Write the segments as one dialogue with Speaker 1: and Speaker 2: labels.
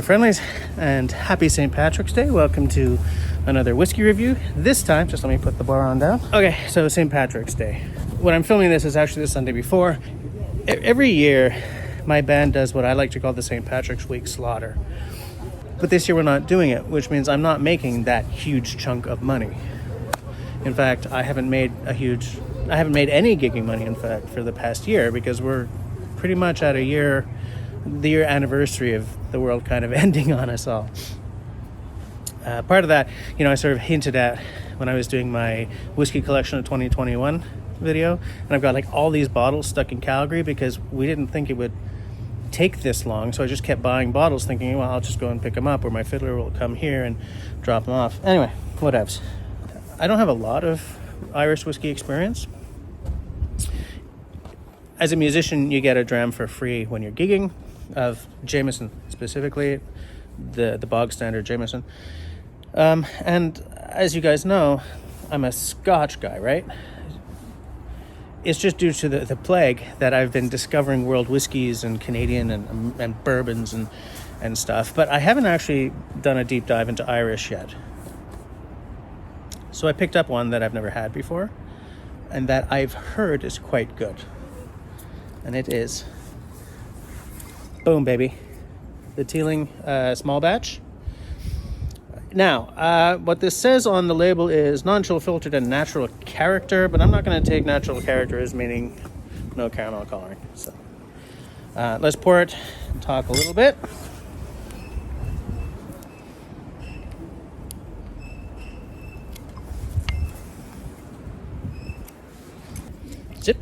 Speaker 1: there, friendlies, and happy St. Patrick's Day. Welcome to another whiskey review. This time, just let me put the bar on down. Okay, so St. Patrick's Day. When I'm filming this is actually the Sunday before. Every year, my band does what I like to call the St. Patrick's Week Slaughter. But this year we're not doing it, which means I'm not making that huge chunk of money. In fact, I haven't made any gigging money, in fact, for the past year, because we're pretty much at the year anniversary of the world kind of ending on us all. Part of that, I sort of hinted at when I was doing my whiskey collection of 2021 video, and I've got like all these bottles stuck in Calgary because we didn't think it would take this long, so I just kept buying bottles thinking, well, I'll just go and pick them up, or my fiddler will come here and drop them off. Anyway, whatevs. I don't have a lot of Irish whiskey experience. As a musician, you get a dram for free when you're gigging, of Jameson specifically, the bog standard Jameson. And as you guys know, I'm a Scotch guy, right? It's just due to the plague that I've been discovering world whiskeys and Canadian and bourbons and stuff, but I haven't actually done a deep dive into Irish yet. So I picked up one that I've never had before, and that I've heard is quite good. And it is, boom, baby, the Teeling Small Batch. Now, what this says on the label is non-chill filtered and natural character, but I'm not going to take natural character as meaning no caramel coloring. So let's pour it and talk a little bit. Zip.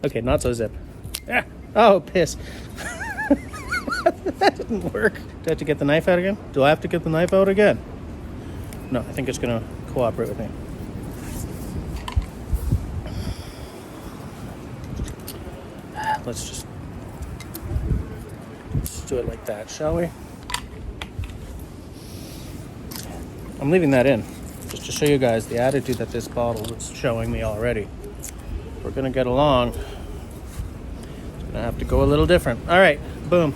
Speaker 1: Okay, not so zip. Ah, oh, piss. That didn't work. Do I have to get the knife out again? Do I have to get the knife out again? No, I think it's going to cooperate with me. Let's do it like that, shall we? I'm leaving that in, just to show you guys the attitude that this bottle is showing me already. We're going to get along. It's going to have to go a little different. All right, boom.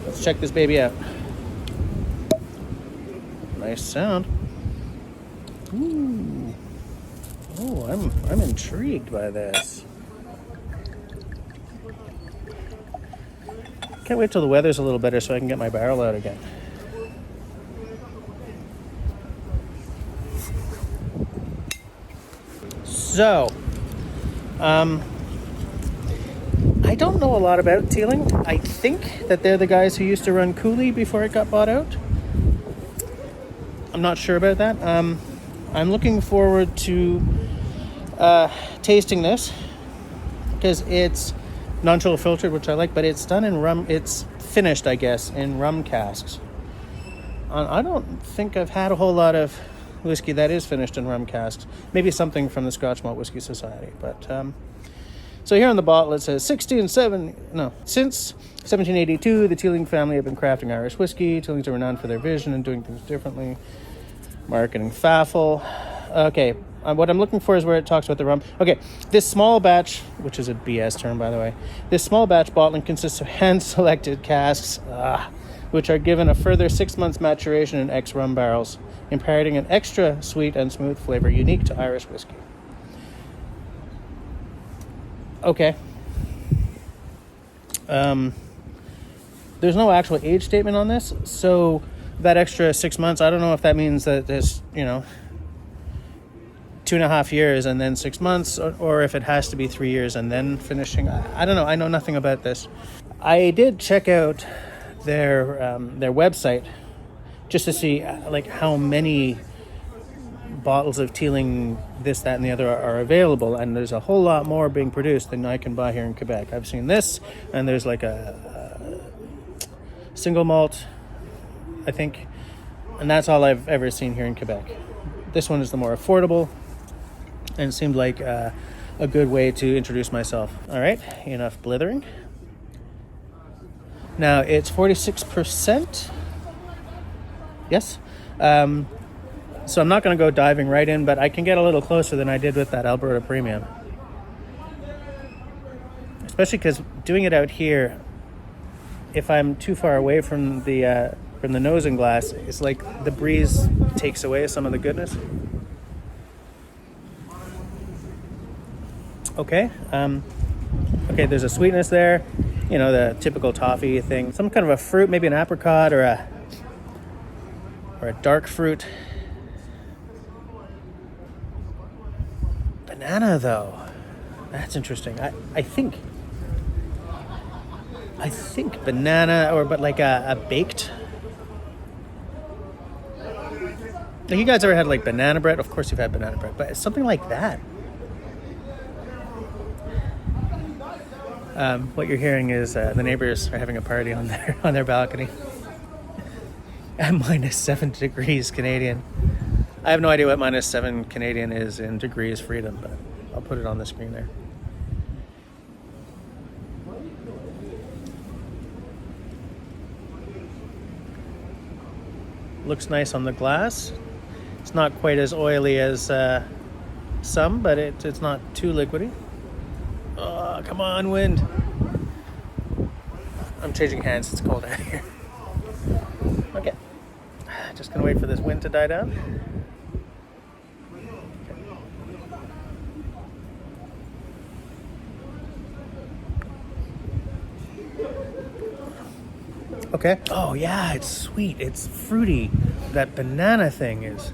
Speaker 1: Let's check this baby out. Nice sound. Ooh. Oh, I'm intrigued by this. Can't wait till the weather's a little better so I can get my barrel out again. So, I don't know a lot about Teeling. I think that they're the guys who used to run Cooley before it got bought out. I'm not sure about that. I'm looking forward to tasting this because it's non-chill filtered, which I like, but it's done in rum. It's finished, I guess, in rum casks. I don't think I've had a whole lot of whiskey that is finished in rum casks. Maybe something from the Scotch Malt Whiskey Society, but so here on the bottle it says since 1782 the Teeling family have been crafting Irish whiskey. Teelings are renowned for their vision and doing things differently. Marketing faffle. Okay, what I'm looking for is where it talks about the rum. Okay, this small batch, which is a BS term by the way, this small batch bottling consists of hand-selected casks, which are given a further 6 months maturation in ex-rum barrels, imparting an extra sweet and smooth flavor unique to Irish whiskey. Okay. There's no actual age statement on this, so that extra 6 months, I don't know if that means that there's, 2.5 years and then 6 months, or if it has to be 3 years and then finishing. I don't know. I know nothing about this. I did check out their website just to see like how many bottles of Teeling this, that, and the other are available, and there's a whole lot more being produced than I can buy here in Quebec. I've seen this, and there's like a single malt, I think, and that's all I've ever seen here in Quebec. This one is the more affordable, and seemed like a good way to introduce myself. All right, enough blithering. Now it's 46%. Yes. So I'm not going to go diving right in, but I can get a little closer than I did with that Alberta Premium. Especially because doing it out here, if I'm too far away from the nosing glass, it's like the breeze takes away some of the goodness. Okay. Okay, there's a sweetness there. You know, the typical toffee thing. Some kind of a fruit, maybe an apricot or a dark fruit. Banana, though. That's interesting. I think banana, but like a baked. Like, you guys ever had like banana bread? Of course you've had banana bread, but it's something like that. What you're hearing is the neighbors are having a party on their balcony at -7 degrees Canadian. I have no idea what -7 Canadian is in degrees freedom, but I'll put it on the screen there. Looks nice on the glass. It's not quite as oily as some, but it's not too liquidy. Oh, come on, wind. I'm changing hands. It's cold out here. Okay. Just gonna wait for this wind to die down. Okay. Oh yeah, it's sweet. It's fruity. That banana thing is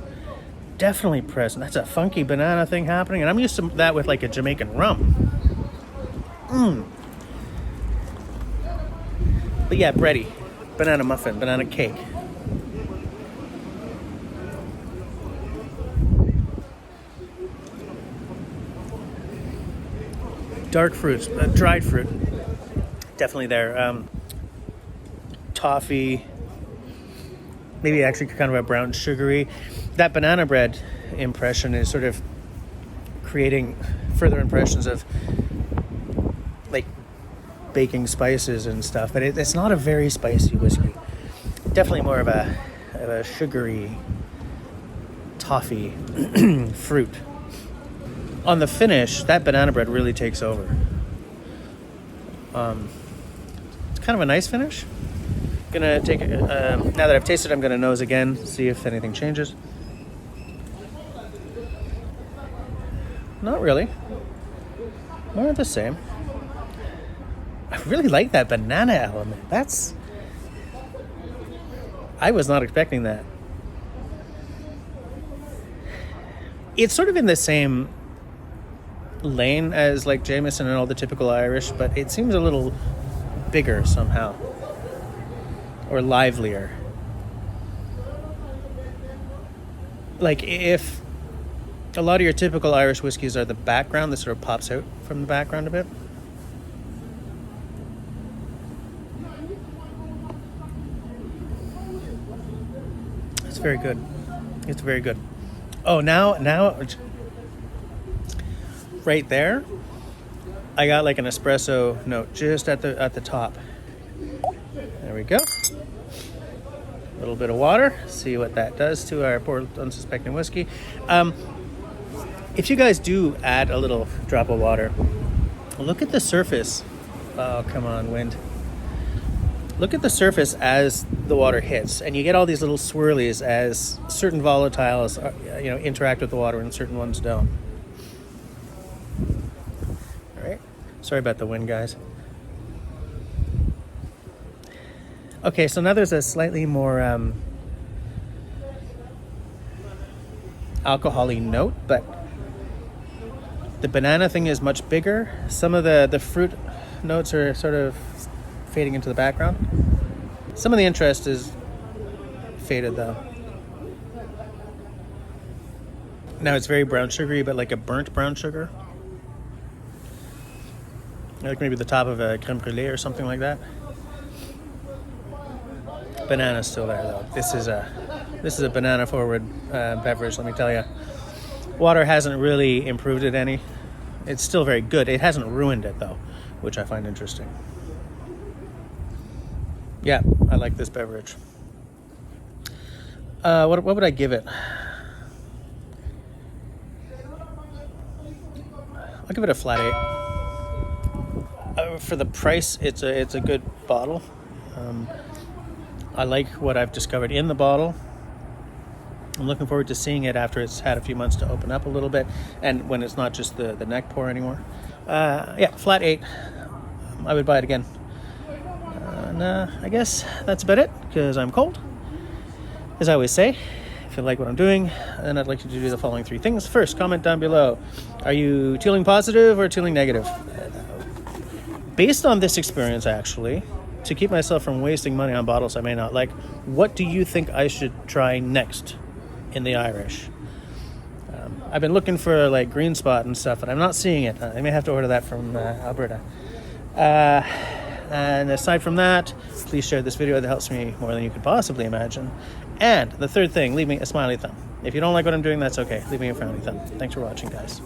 Speaker 1: definitely present. That's a funky banana thing happening, and I'm used to that with like a Jamaican rum. But yeah, bready, banana muffin, banana cake. Dark fruits, dried fruit, definitely there. Toffee, maybe actually kind of a brown sugary. That banana bread impression is sort of creating further impressions of like baking spices and stuff, but it's not a very spicy whiskey. Definitely more of a sugary toffee fruit. On the finish, that banana bread really takes over. It's kind of a nice finish. Gonna take it now that I've tasted. I'm gonna nose again, see if anything changes. Not really. More of the same. I really like that banana element. I was not expecting that. It's sort of in the same lane as like Jameson and all the typical Irish, but it seems a little bigger somehow. Or livelier. Like if a lot of your typical Irish whiskeys are the background that sort of pops out from the background a bit. It's very good. It's very good. Oh, now right there, I got like an espresso note just at the top. There we go. A little bit of water. See what that does to our poor unsuspecting whiskey. If you guys do add a little drop of water, look at the surface. Oh, come on, wind. Look at the surface as the water hits, and you get all these little swirlies as certain volatiles, interact with the water and certain ones don't. All right. Sorry about the wind, guys. Okay, so now there's a slightly more alcohol-y note, but the banana thing is much bigger. Some of the fruit notes are sort of fading into the background. Some of the interest is faded though. Now it's very brown sugary, but like a burnt brown sugar. Like maybe the top of a creme brulee or something like that. Banana's still there though. This is a banana forward beverage, let me tell you. Water hasn't really improved it any. It's still very good. It hasn't ruined it though, which I find interesting. Yeah, I like this beverage. What would I give it? I'll give it a flat 8. For the price, it's a good bottle. I like what I've discovered in the bottle. I'm looking forward to seeing it after it's had a few months to open up a little bit, and when it's not just the neck pour anymore. Yeah, flat 8. I would buy it again. And I guess that's about it, because I'm cold. As I always say, if you like what I'm doing, then I'd like you to do the following 3 things. First, comment down below. Are you teeling positive or teeling negative? Based on this experience, actually, to keep myself from wasting money on bottles I may not like, what do you think I should try next in the Irish? I've been looking for like Green Spot and stuff, and I'm not seeing it. I may have to order that from Alberta. And aside from that, please share this video. That helps me more than you could possibly imagine. And the third thing, leave me a smiley thumb. If you don't like what I'm doing, that's okay. Leave me a frowny thumb. Thanks for watching, guys.